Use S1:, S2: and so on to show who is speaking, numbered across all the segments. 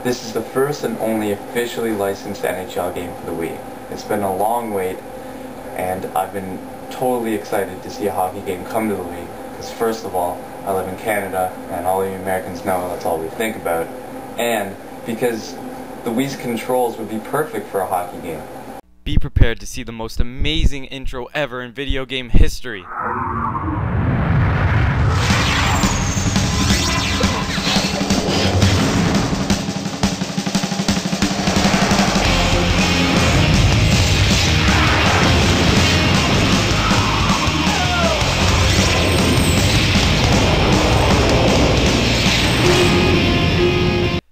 S1: This is the first and only officially licensed NHL game for the Wii. It's been a long wait, and I've been totally excited to see a hockey game come to the Wii, because first of all, I live in Canada, and all of you Americans know that's all we think about, and because the Wii's controls would be perfect for a hockey game.
S2: Be prepared to see the most amazing intro ever in video game history.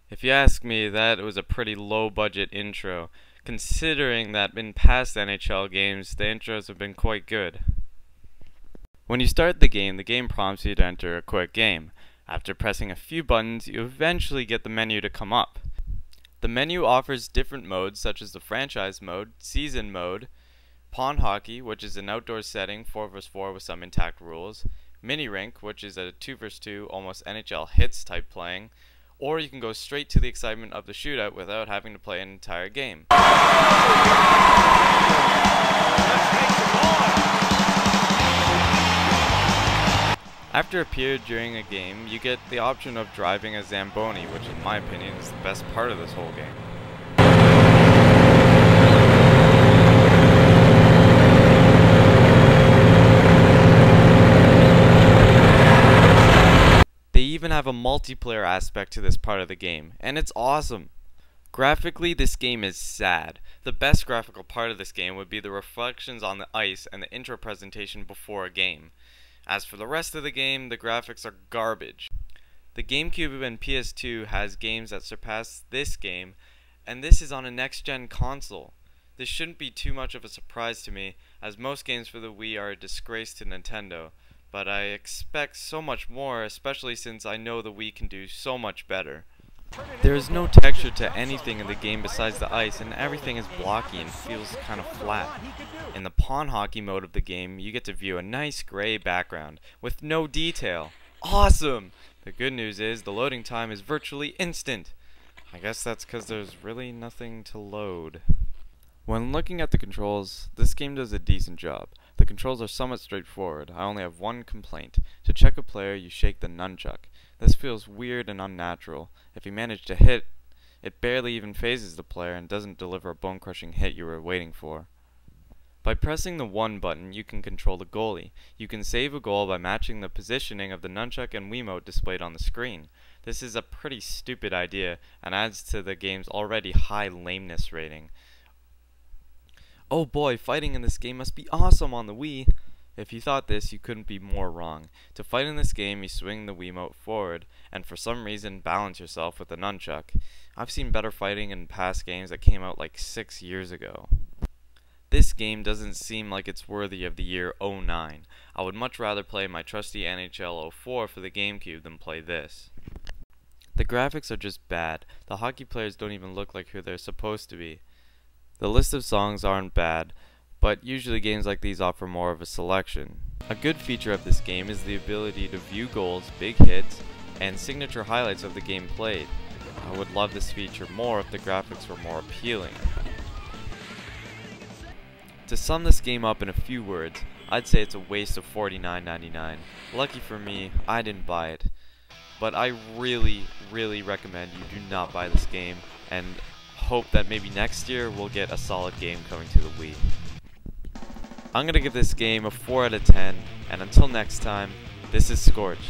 S2: If you ask me, that was a pretty low-budget intro, considering that in past NHL games, the intros have been quite good. When you start the game prompts you to enter a quick game. After pressing a few buttons, you eventually get the menu to come up. The menu offers different modes such as the franchise mode, season mode, pond hockey, which is an outdoor setting 4 vs 4 with some intact rules, mini rink, which is a 2 vs 2 almost NHL hits type playing, or you can go straight to the excitement of the shootout without having to play an entire game. After a period during a game, you get the option of driving a Zamboni, which in my opinion is the best part of this whole game. They even have a multiplayer aspect to this part of the game, and it's awesome. Graphically, this game is sad. The best graphical part of this game would be the reflections on the ice and the intro presentation before a game. As for the rest of the game, the graphics are garbage. The GameCube and PS2 has games that surpass this game, and this is on a next-gen console. This shouldn't be too much of a surprise to me, as most games for the Wii are a disgrace to Nintendo. But I expect so much more, especially since I know the Wii can do so much better. There is no texture to anything in the game besides the ice, and everything is blocky and feels kind of flat. In the pond hockey mode of the game, you get to view a nice gray background with no detail. Awesome! The good news is the loading time is virtually instant. I guess that's because there's really nothing to load. When looking at the controls, this game does a decent job. The controls are somewhat straightforward. I only have one complaint. To check a player, you shake the nunchuck. This feels weird and unnatural. If you manage to hit, it barely even phases the player and doesn't deliver a bone-crushing hit you were waiting for. By pressing the 1 button, you can control the goalie. You can save a goal by matching the positioning of the nunchuck and Wiimote displayed on the screen. This is a pretty stupid idea and adds to the game's already high lameness rating. Oh boy, fighting in this game must be awesome on the Wii! If you thought this, you couldn't be more wrong. To fight in this game, you swing the Wiimote forward, and for some reason balance yourself with the nunchuck. I've seen better fighting in past games that came out like 6 years ago. This game doesn't seem like it's worthy of the year 09. I would much rather play my trusty NHL 04 for the GameCube than play this. The graphics are just bad. The hockey players don't even look like who they're supposed to be. The list of songs aren't bad, but usually games like these offer more of a selection. A good feature of this game is the ability to view goals, big hits, and signature highlights of the game played. I would love this feature more if the graphics were more appealing. To sum this game up in a few words, I'd say it's a waste of $49.99. Lucky for me, I didn't buy it. But I really recommend you do not buy this game, and hope that maybe next year we'll get a solid game coming to the Wii. I'm gonna give this game a 4 out of 10, and until next time, this is Scorched.